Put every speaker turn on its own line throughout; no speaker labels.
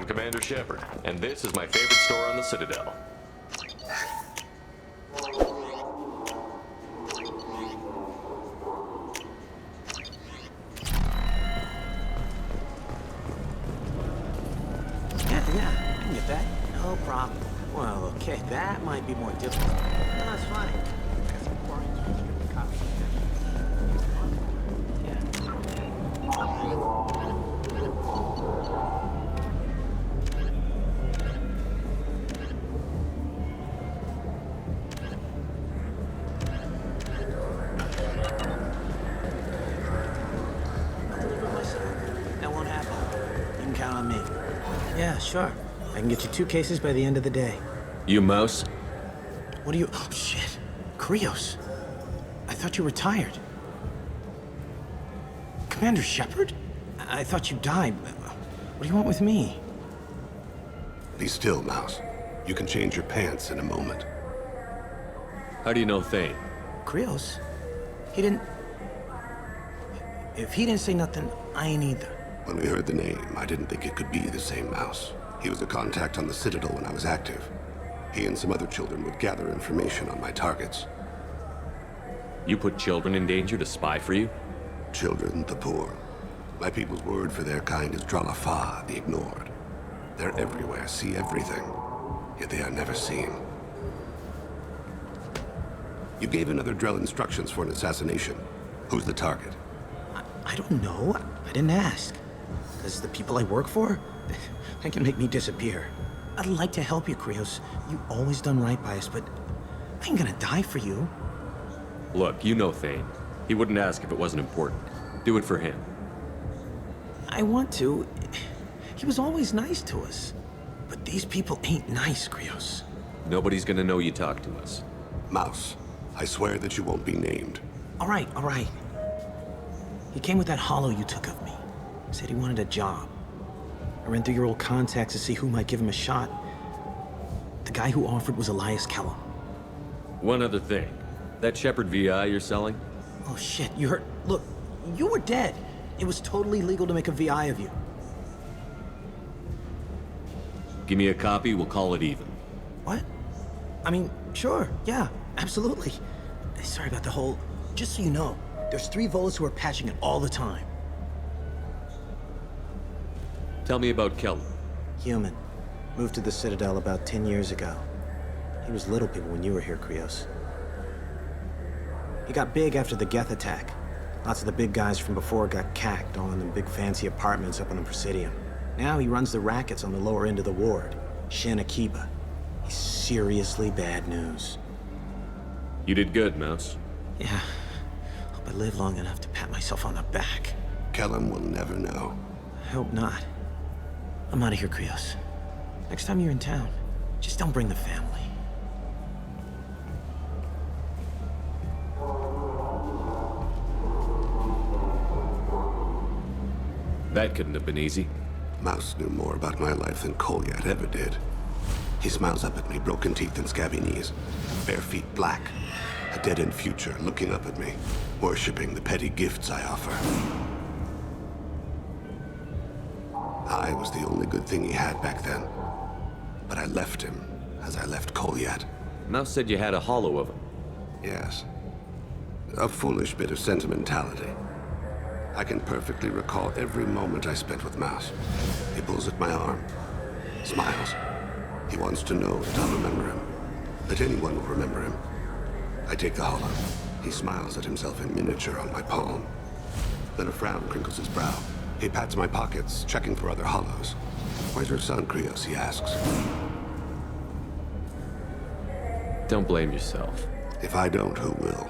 Commander Shepard, and this is my favorite store on the Citadel.
Yeah, I can get that. No problem. Well, okay, that might be more difficult. No, that's fine. Got some boring transcript copies. That won't happen. You can count on me. Yeah, sure. I can get you 2 cases by the end of the day.
You mouse?
What are you... Oh, shit. Krios. I thought you were retired. Commander Shepard? I thought you died. What do you want with me?
Be still, Mouse. You can change your pants in a moment.
How do you know Thane?
Krios? He didn't... If he didn't say nothing, I ain't either.
When we heard the name, I didn't think it could be the same Mouse. He was a contact on the Citadel when I was active. He and some other children would gather information on my targets.
You put children in danger to spy for you?
Children, the poor. My people's word for their kind is Dralafa, the ignored. They're everywhere, see everything, yet they are never seen. You gave another Drell instructions for an assassination. Who's the target?
I don't know. I didn't ask. Because the people I work for, they can make me disappear. I'd like to help you, Krios. You always done right by us, but I ain't gonna die for you.
Look, you know Thane. He wouldn't ask if it wasn't important. Do it for him.
I want to. He was always nice to us. But these people ain't nice, Krios.
Nobody's gonna know you talked to us.
Mouse, I swear that you won't be named.
All right, all right. He came with that hollow you took of me. Said he wanted a job. I ran through your old contacts to see who might give him a shot. The guy who offered was Elias Kellum.
One other thing. That Shepard VI you're selling?
Oh shit, you heard? Look, you were dead. It was totally legal to make a VI of you.
Give me a copy, we'll call it even.
What? I mean, sure, yeah, absolutely. Sorry about the whole... Just so you know, there's 3 Volus who are patching it all the time.
Tell me about Kellum.
Human. Moved to the Citadel about 10 years ago. He was little people when you were here, Krios. He got big after the Geth attack. Lots of the big guys from before got cacked, all in them big fancy apartments up on the Presidium. Now he runs the rackets on the lower end of the ward, Shin Akiba. He's seriously bad news.
You did good, Mouse.
Yeah. Hope I live long enough to pat myself on the back.
Kellum will never know.
I hope not. I'm out of here, Krios. Next time you're in town, just don't bring the family.
That couldn't have been easy.
Mouse knew more about my life than Kolyat ever did. He smiles up at me, broken teeth and scabby knees. Bare feet black. A dead-end future looking up at me, worshipping the petty gifts I offer. I was the only good thing he had back then. But I left him, as I left Kolyat.
Mouse said you had a hollow of him.
Yes. A foolish bit of sentimentality. I can perfectly recall every moment I spent with Mouse. He pulls at my arm, smiles. He wants to know that I'll remember him, that anyone will remember him. I take the hollow. He smiles at himself in miniature on my palm. Then a frown crinkles his brow. He pats my pockets, checking for other hollows. Where's your son, Krios, he asks.
Don't blame yourself.
If I don't, who will?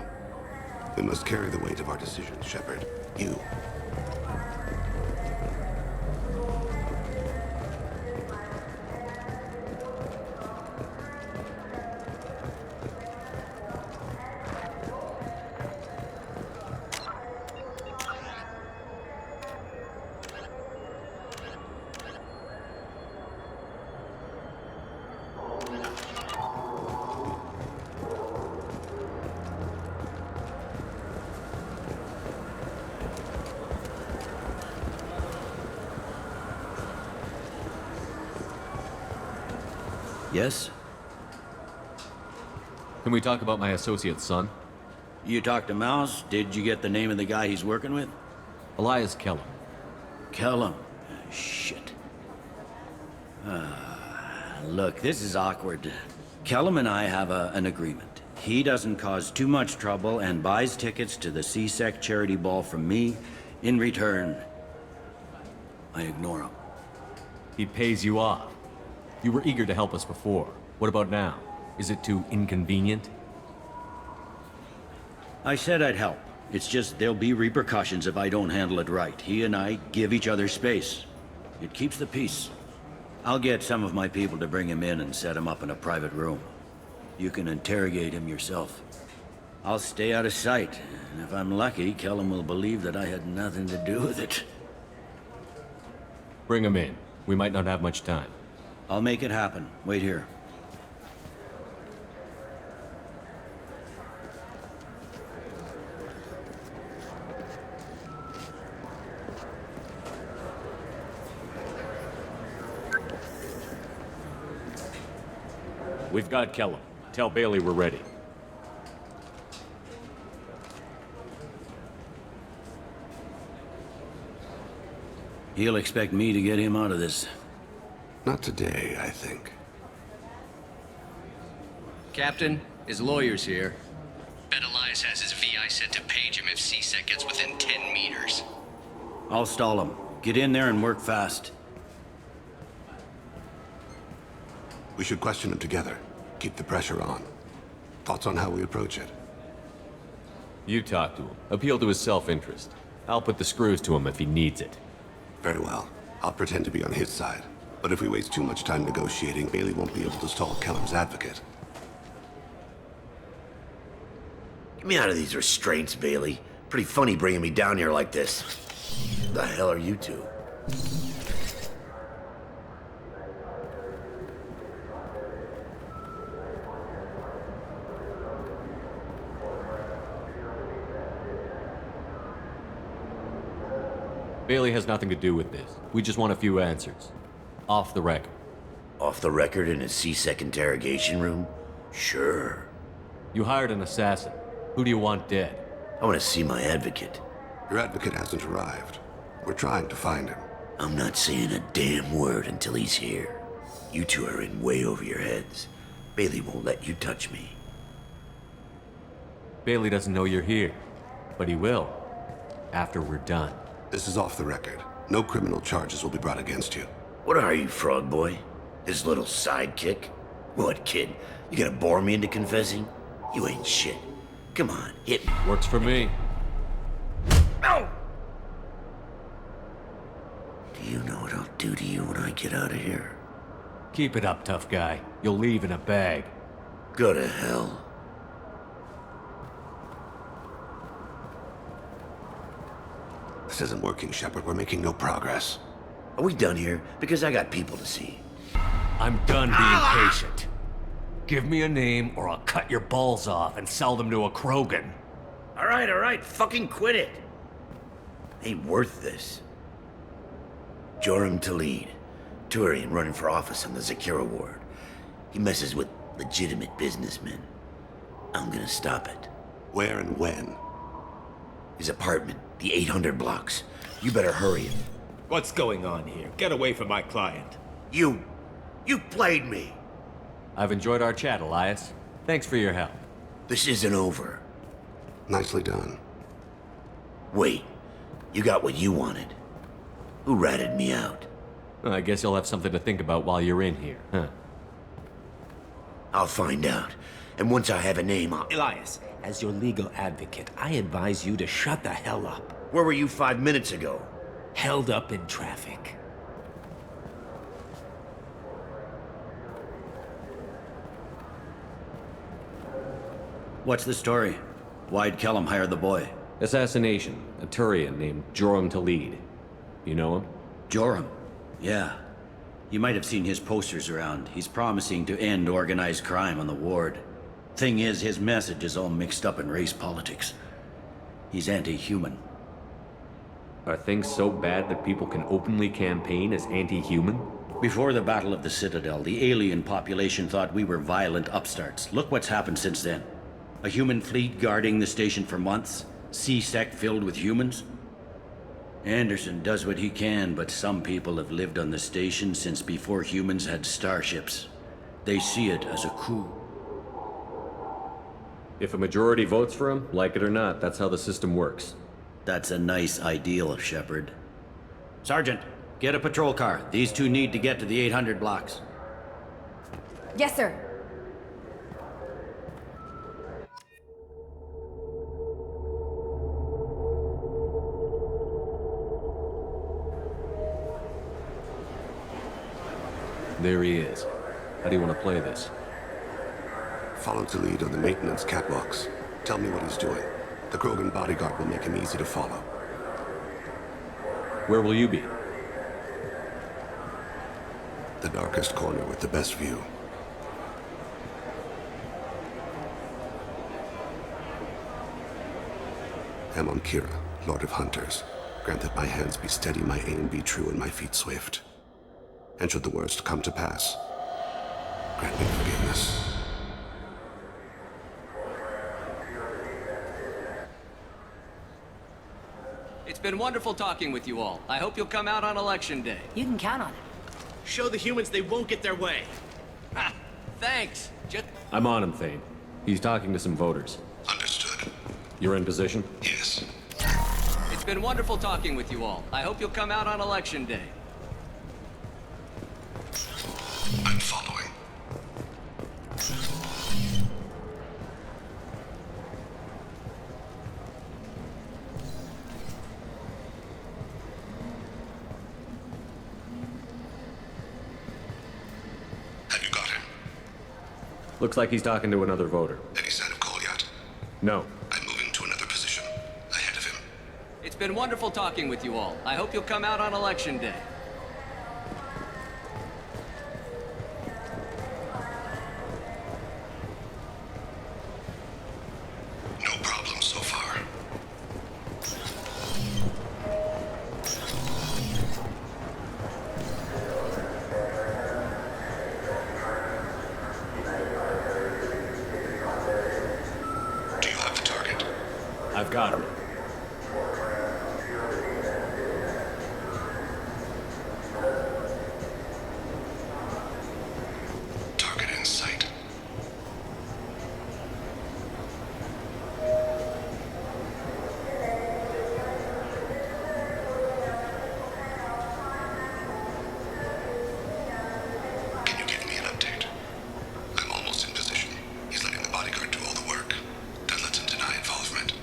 We must carry the weight of our decisions, Shepard. You.
Yes?
Can we talk about my associate's son?
You talked to Mouse? Did you get the name of the guy he's working with?
Elias Kellum.
Kellum. Shit. Look, this is awkward. Kellum and I have an agreement. He doesn't cause too much trouble and buys tickets to the CSEC charity ball from me. In return, I ignore him.
He pays you off. You were eager to help us before. What about now? Is it too inconvenient?
I said I'd help. It's just there'll be repercussions if I don't handle it right. He and I give each other space. It keeps the peace. I'll get some of my people to bring him in and set him up in a private room. You can interrogate him yourself. I'll stay out of sight, and if I'm lucky, Kellum will believe that I had nothing to do with it.
Bring him in. We might not have much time.
I'll make it happen. Wait here.
We've got Kellum. Tell Bailey we're ready.
He'll expect me to get him out of this.
Not today, I think.
Captain, his lawyer's here. Bet Elias has his VI set to page him if CSEC gets within 10 meters.
I'll stall him. Get in there and work fast.
We should question him together. Keep the pressure on. Thoughts on how we approach it?
You talk to him. Appeal to his self-interest. I'll put the screws to him if he needs it.
Very well. I'll pretend to be on his side. But if we waste too much time negotiating, Bailey won't be able to stall Kellum's advocate.
Get me out of these restraints, Bailey. Pretty funny bringing me down here like this. Who the hell are you two?
Bailey has nothing to do with this. We just want a few answers. Off the record.
Off the record in a CSEC interrogation room? Sure.
You hired an assassin. Who do you want dead?
I want to see my advocate.
Your advocate hasn't arrived. We're trying to find him.
I'm not saying a damn word until he's here. You two are in way over your heads. Bailey won't let you touch me.
Bailey doesn't know you're here. But he will. After we're done.
This is off the record. No criminal charges will be brought against you.
What are you, frog boy? His little sidekick? What, kid? You gonna bore me into confessing? You ain't shit. Come on, hit me.
Works for me.
No! Do you know what I'll do to you when I get out of here?
Keep it up, tough guy. You'll leave in a bag.
Go to hell.
This isn't working, Shepard. We're making no progress.
Are we done here? Because I got people to see.
I'm done being patient. Give me a name or I'll cut your balls off and sell them to a Krogan.
All right, fucking quit it. Ain't worth this. Joram Talid, Turian running for office on the Zakira ward. He messes with legitimate businessmen. I'm gonna stop it.
Where and when?
His apartment, the 800 blocks. You better hurry it.
What's going on here? Get away from my client.
You played me.
I've enjoyed our chat, Elias. Thanks for your help.
This isn't over.
Nicely done.
Wait, you got what you wanted. Who ratted me out?
Well, I guess you'll have something to think about while you're in here, huh?
I'll find out. And once I have a name, I'll...
Elias, as your legal advocate, I advise you to shut the hell up.
Where were you 5 minutes ago?
Held up in traffic.
What's the story? Why'd Kellum hire the boy?
Assassination. A Turian named Joram Talid. You know him?
Joram? Yeah. You might have seen his posters around. He's promising to end organized crime on the ward. Thing is, his message is all mixed up in race politics. He's anti-human.
Are things so bad that people can openly campaign as anti-human?
Before the Battle of the Citadel, the alien population thought we were violent upstarts. Look what's happened since then. A human fleet guarding the station for months, C-Sec filled with humans. Anderson does what he can, but some people have lived on the station since before humans had starships. They see it as a coup.
If a majority votes for him, like it or not, that's how the system works.
That's a nice ideal, Shepard. Sergeant, get a patrol car. These two need to get to the 800 blocks.
Yes, sir.
There he is. How do you want to play this?
Follow to lead on the maintenance catwalks. Tell me what he's doing. The Krogan bodyguard will make him easy to follow.
Where will you be?
The darkest corner with the best view. I'm on Kira, Lord of Hunters. Grant that my hands be steady, my aim be true, and my feet swift. And should the worst come to pass, grant me forgiveness.
It's been wonderful talking with you all. I hope you'll come out on Election Day.
You can count on it.
Show the humans they won't get their way. Ha! Thanks.
I'm on him, Thane. He's talking to some voters.
Understood.
You're in position?
Yes.
It's been wonderful talking with you all. I hope you'll come out on Election Day.
I'm following. Have you got him?
Looks like he's talking to another voter.
Any sign of call yet?
No.
I'm moving to another position. Ahead of him.
It's been wonderful talking with you all. I hope you'll come out on Election Day.
No problem so far. Do you have the target?
I've got him.
Target in sight. Can you give me an update? I'm almost in position. He's letting the bodyguard do all the work. That lets him deny involvement.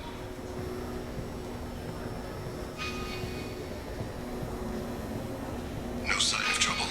No sign of trouble.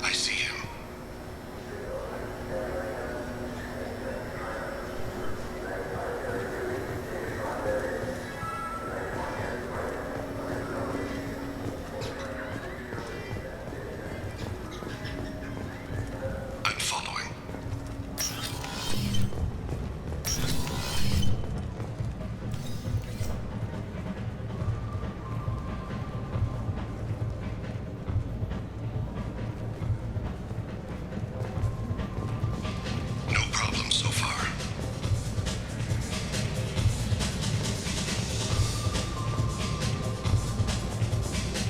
I see him. I'm following. No problem so far.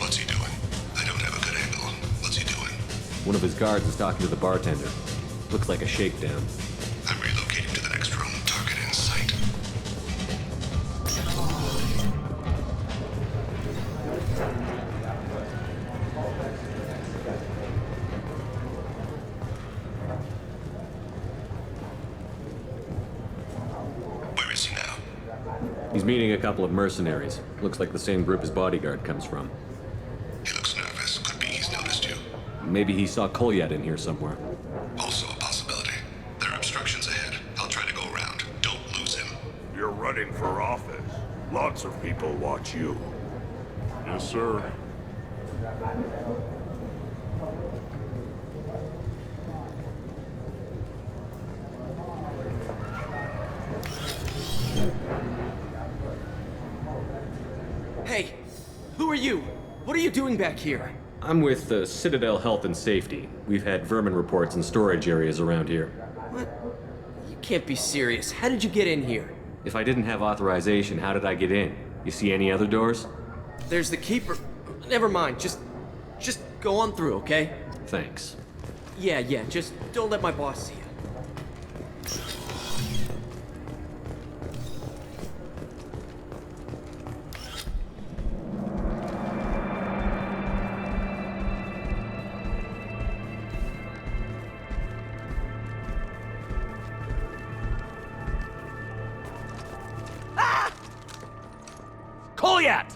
What's he doing? I don't have a good angle. What's he doing?
One of his guards is talking to the bartender. Looks like a shakedown.
I'm relocating to the next room. Target in sight. Where is he now?
He's meeting a couple of mercenaries. Looks like the same group his bodyguard comes from.
He looks nervous. Could be he's noticed you.
Maybe he saw Kolyat in here somewhere.
Also a possibility. There are obstructions ahead. I'll try to go around. Don't lose him.
You're running for office. Lots of people watch you. Yes, sir.
Hey, who are you? What are you doing back here?
I'm with Citadel Health and Safety. We've had vermin reports in storage areas around here.
What? You can't be serious. How did you get in here?
If I didn't have authorization, how did I get in? You see any other doors?
There's the keeper. Never mind. Just go on through, okay?
Thanks.
Yeah, just don't let my boss see you.
Kolyat!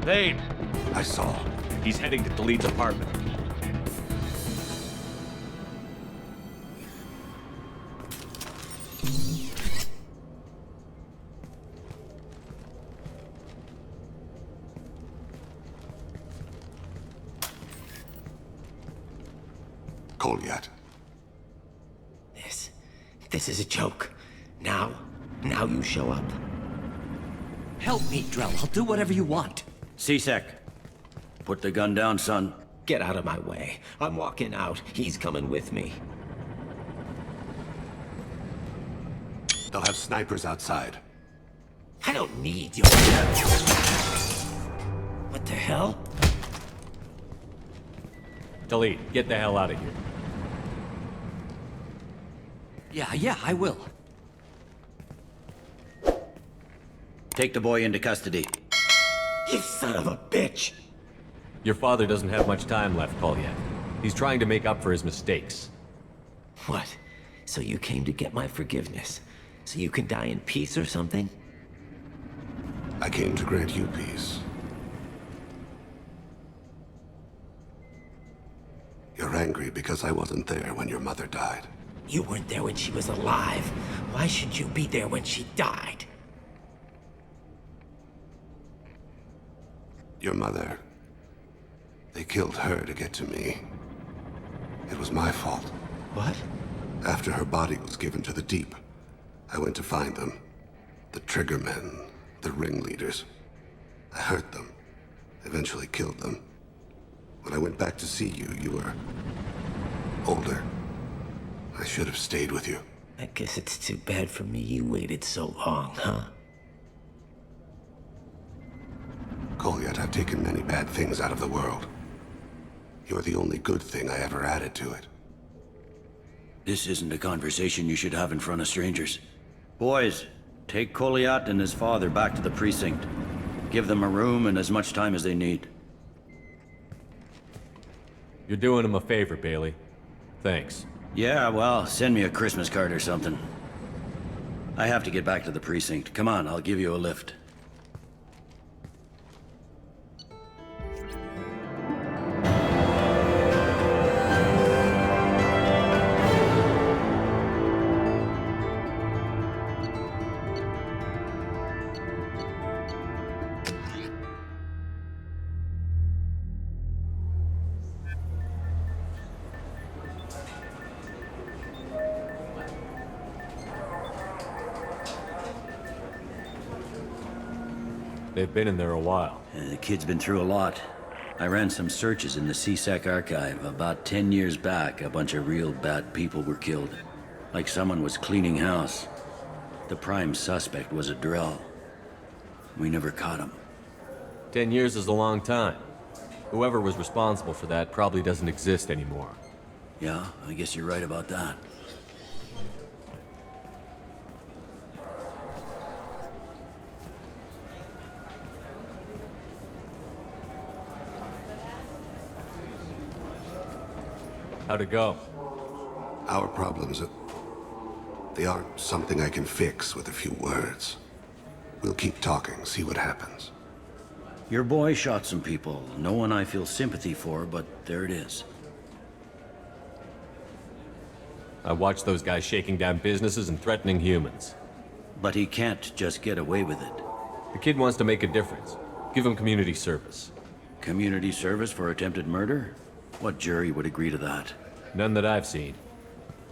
Thane!
I saw.
He's heading to Khalid's apartment.
Kolyat.
This is a joke. Now you show up.
Help me, Drell. I'll do whatever you want.
C-Sec. Put the gun down, son.
Get out of my way. I'm walking out. He's coming with me.
They'll have snipers outside.
I don't need your... What the hell?
Khalid, get the hell out of here.
Yeah, I will.
Take the boy into custody.
You son of a bitch!
Your father doesn't have much time left, Kolyat. He's trying to make up for his mistakes.
What? So you came to get my forgiveness? So you can die in peace or something?
I came to grant you peace. You're angry because I wasn't there when your mother died.
You weren't there when she was alive. Why should you be there when she died?
Your mother... They killed her to get to me. It was my fault.
What?
After her body was given to the Deep, I went to find them. The Triggermen, the ringleaders. I hurt them, eventually killed them. When I went back to see you, you were... older. I should have stayed with you.
I guess it's too bad for me you waited so long, huh?
Kolyat, I've taken many bad things out of the world. You're the only good thing I ever added to it.
This isn't a conversation you should have in front of strangers. Boys, take Kolyat and his father back to the precinct. Give them a room and as much time as they need.
You're doing him a favor, Bailey. Thanks.
Yeah, well, send me a Christmas card or something. I have to get back to the precinct. Come on, I'll give you a lift.
They've been in there a while.
The kid's been through a lot. I ran some searches in the CSEC archive. About 10 years back, a bunch of real bad people were killed. Like someone was cleaning house. The prime suspect was a Drell. We never caught him.
10 years is a long time. Whoever was responsible for that probably doesn't exist anymore.
Yeah, I guess you're right about that.
How'd it go?
Our problems, they aren't something I can fix with a few words. We'll keep talking, see what happens.
Your boy shot some people. No one I feel sympathy for, but there it is.
I watched those guys shaking down businesses and threatening humans.
But he can't just get away with it.
The kid wants to make a difference. Give him community service.
Community service for attempted murder? What jury would agree to that?
None that I've seen.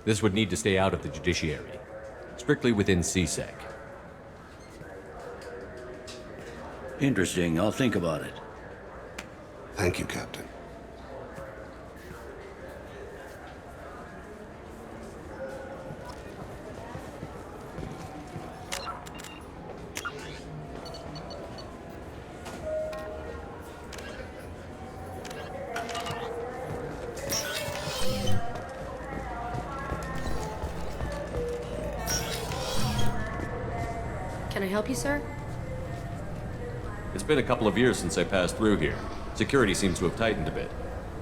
This would need to stay out of the judiciary. Strictly within CSEC.
Interesting. I'll think about it.
Thank you, Captain.
Can I help you, sir?
It's been a couple of years since I passed through here. Security seems to have tightened a bit.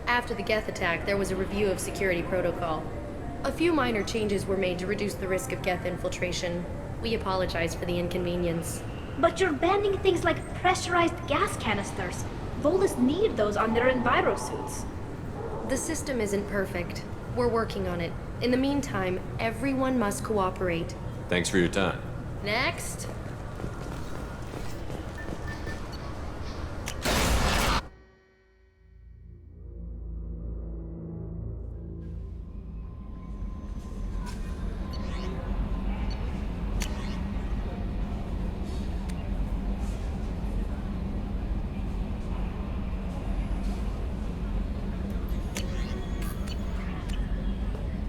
After the Geth attack, there was a review of security protocol. A few minor changes were made to reduce the risk of Geth infiltration. We apologize for the inconvenience.
But you're banning things like pressurized gas canisters. Volus need those on their enviro suits.
The system isn't perfect. We're working on it. In the meantime, everyone must cooperate.
Thanks for your time.
Next.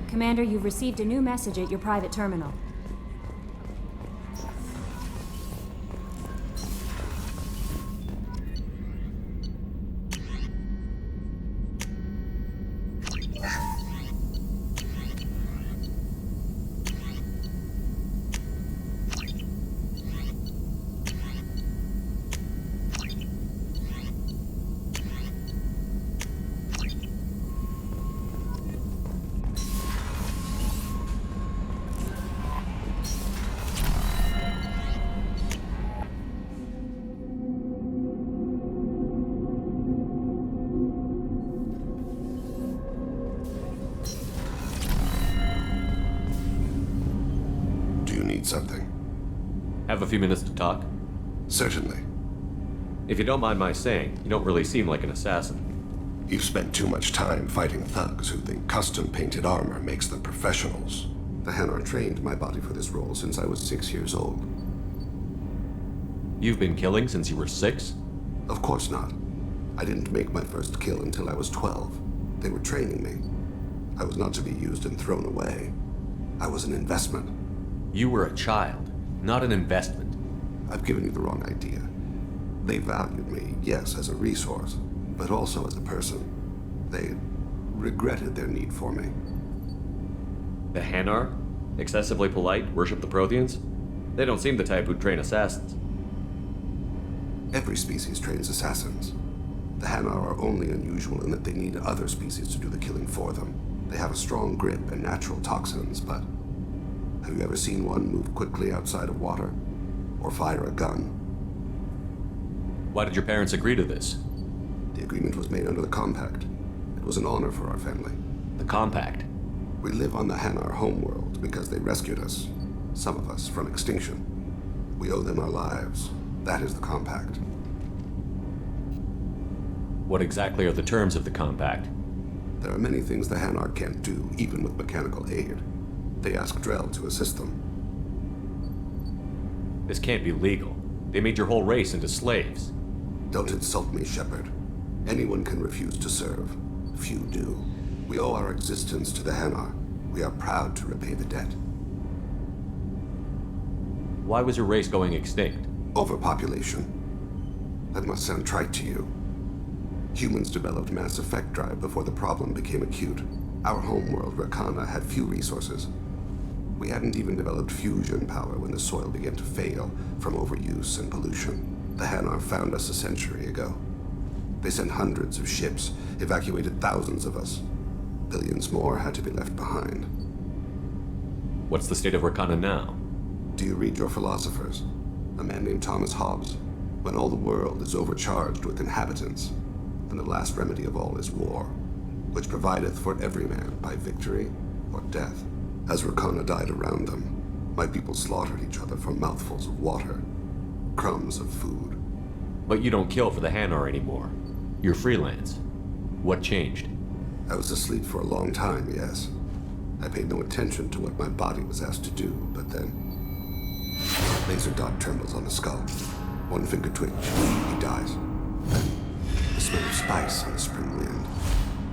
Commander, you've received a new message at your private terminal.
Something.
Have a few minutes to talk?
Certainly.
If you don't mind my saying, you don't really seem like an assassin.
You've spent too much time fighting thugs who think custom-painted armor makes them professionals. The Hanar trained my body for this role since I was 6 years old.
You've been killing since you were 6?
Of course not. I didn't make my first kill until I was 12. They were training me. I was not to be used and thrown away. I was an investment.
You were a child, not an investment.
I've given you the wrong idea. They valued me, yes, as a resource, but also as a person. They regretted their need for me.
The Hanar? Excessively polite, worship the Protheans? They don't seem the type who'd train assassins.
Every species trains assassins. The Hanar are only unusual in that they need other species to do the killing for them. They have a strong grip and natural toxins, but have you ever seen one move quickly outside of water? Or fire a gun?
Why did your parents agree to this?
The agreement was made under the Compact. It was an honor for our family.
The Compact?
We live on the Hanar homeworld because they rescued us, some of us, from extinction. We owe them our lives. That is the Compact.
What exactly are the terms of the Compact?
There are many things the Hanar can't do, even with mechanical aid. They ask Drell to assist them.
This can't be legal. They made your whole race into slaves.
Don't insult me, Shepard. Anyone can refuse to serve. Few do. We owe our existence to the Hanar. We are proud to repay the debt.
Why was your race going extinct?
Overpopulation. That must sound trite to you. Humans developed mass effect drive before the problem became acute. Our homeworld, Rakana, had few resources. We hadn't even developed fusion power when the soil began to fail from overuse and pollution. The Hanar found us a century ago. They sent hundreds of ships, evacuated thousands of us. Billions more had to be left behind.
What's the state of Rakana now?
Do you read your philosophers? a man named Thomas Hobbes. When all the world is overcharged with inhabitants, then the last remedy of all is war, which provideth for every man by victory or death. As Rakana died around them, my people slaughtered each other for mouthfuls of water, crumbs of food.
But you don't kill for the Hanar anymore. You're freelance. What changed?
I was asleep for a long time, yes. I paid no attention to what my body was asked to do, but then... Laser dot trembles on the skull. One finger twitch. He dies. Then, the smell of spice on the spring wind.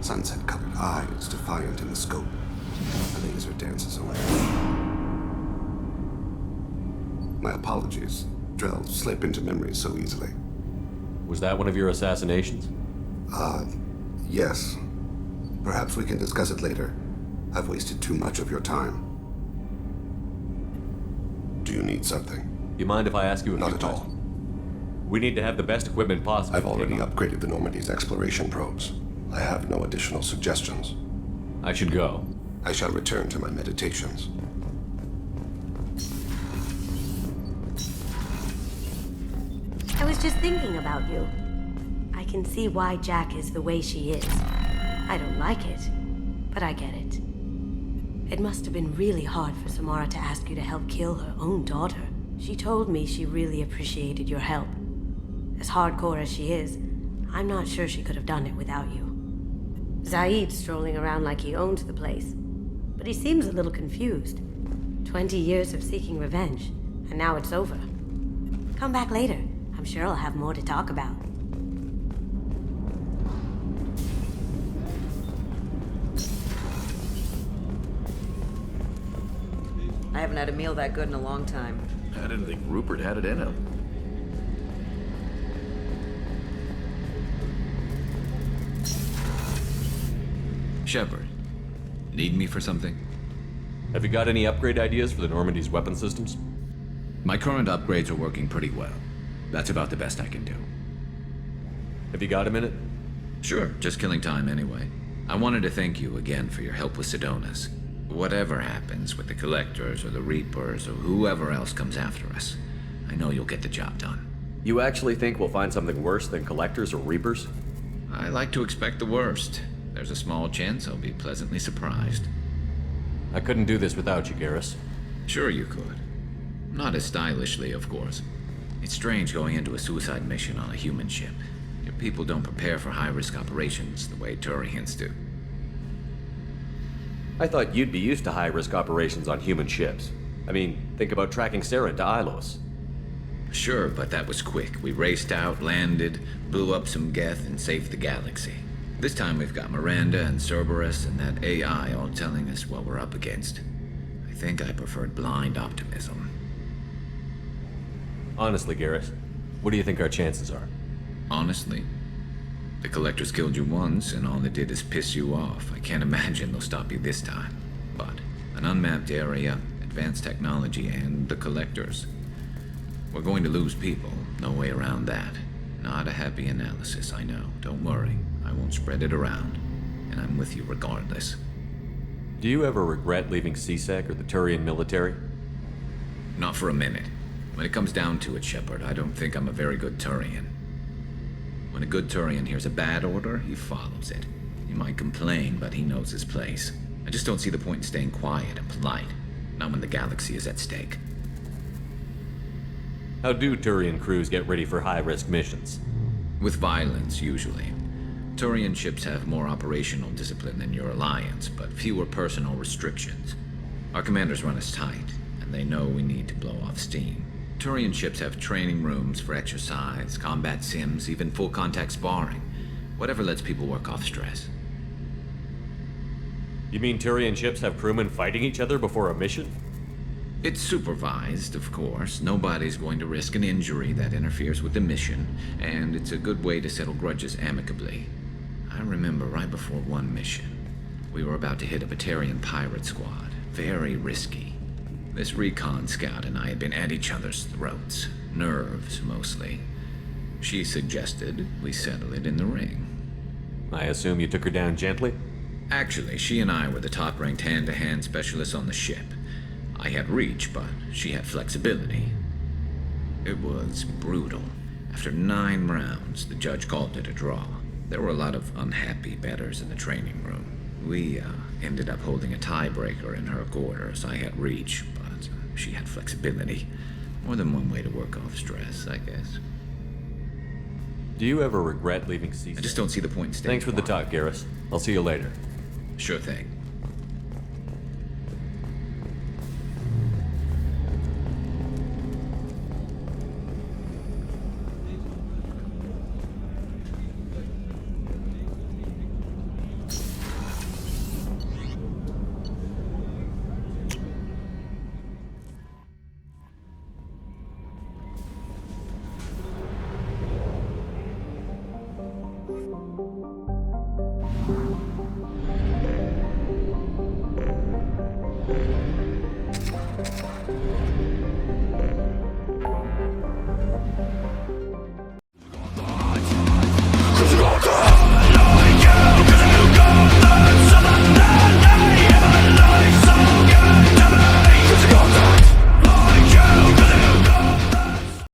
Sunset-colored eyes defiant in the scope. The laser dances away. My apologies. Drell slip into memory so easily.
Was that one of your assassinations?
Yes. Perhaps we can discuss it later. I've wasted too much of your time. Do you need something?
You mind if I ask you a few
Not at all.
We need to have the best equipment possible.
I've already upgraded the Normandy's exploration probes. I have no additional suggestions.
I should go.
I shall return to my meditations.
I was just thinking about you. I can see why Jack is the way she is. I don't like it, but I get it. It must have been really hard for Samara to ask you to help kill her own daughter. She told me she really appreciated your help. As hardcore as she is, I'm not sure she could have done it without you. Zaid's strolling around like he owns the place, but he seems a little confused. 20 years of seeking revenge, and now it's over. Come back later. I'm sure I'll have more to talk about.
I haven't had a meal that good in a long time.
I didn't think Rupert had it in him.
Shepard, need me for something?
Have you got any upgrade ideas for the Normandy's weapon systems?
My current upgrades are working pretty well. That's about the best I can do.
Have you got a minute?
Sure, just killing time anyway. I wanted to thank you again for your help with Sidonis. Whatever happens with the Collectors or the Reapers or whoever else comes after us, I know you'll get the job done.
You actually think we'll find something worse than Collectors or Reapers?
I like to expect the worst. There's a small chance I'll be pleasantly surprised.
I couldn't do this without you, Garrus.
Sure you could. Not as stylishly, of course. It's strange going into a suicide mission on a human ship. Your people don't prepare for high-risk operations the way Turians do.
I thought you'd be used to high-risk operations on human ships. I mean, think about tracking Saren to Ilos.
Sure, but that was quick. We raced out, landed, blew up some Geth, and saved the galaxy. This time we've got Miranda and Cerberus and that AI all telling us what we're up against. I think I preferred blind optimism.
Honestly, Garrus, what do you think our chances are?
Honestly? The Collectors killed you once, and all they did is piss you off. I can't imagine they'll stop you this time. But an unmapped area, advanced technology, and the Collectors. We're going to lose people. No way around that. Not a happy analysis, I know. Don't worry. I won't spread it around. And I'm with you regardless.
Do you ever regret leaving CSEC or the Turian military?
Not for a minute. When it comes down to it, Shepard, I don't think I'm a very good Turian. When a good Turian hears a bad order, he follows it. He might complain, but he knows his place. I just don't see the point in staying quiet and polite. Not when the galaxy is at stake.
How do Turian crews get ready for high-risk missions?
With violence, usually. Turian ships have more operational discipline than your alliance, but fewer personal restrictions. Our commanders run us tight, and they know we need to blow off steam. Turian ships have training rooms for exercise, combat sims, even full-contact sparring. Whatever lets people work off stress.
You mean Turian ships have crewmen fighting each other before a mission?
It's supervised, of course. Nobody's going to risk an injury that interferes with the mission, and it's a good way to settle grudges amicably. I remember right before one mission, we were about to hit a Batarian pirate squad. Very risky. This recon scout and I had been at each other's throats. Nerves, mostly. She suggested we settle it in the ring.
I assume you took her down gently?
Actually, she and I were the top-ranked hand-to-hand specialists on the ship. I had reach, but she had flexibility. It was brutal. After 9 rounds, the judge called it a draw. There were a lot of unhappy bettors in the training room. We ended up holding a tiebreaker in her quarters. I had reach, but she had flexibility. More than one way to work off stress, I guess.
Do you ever regret leaving CC?
I just don't see the point in staying.
Thanks for the talk, Garrus. I'll see you later.
Sure thing.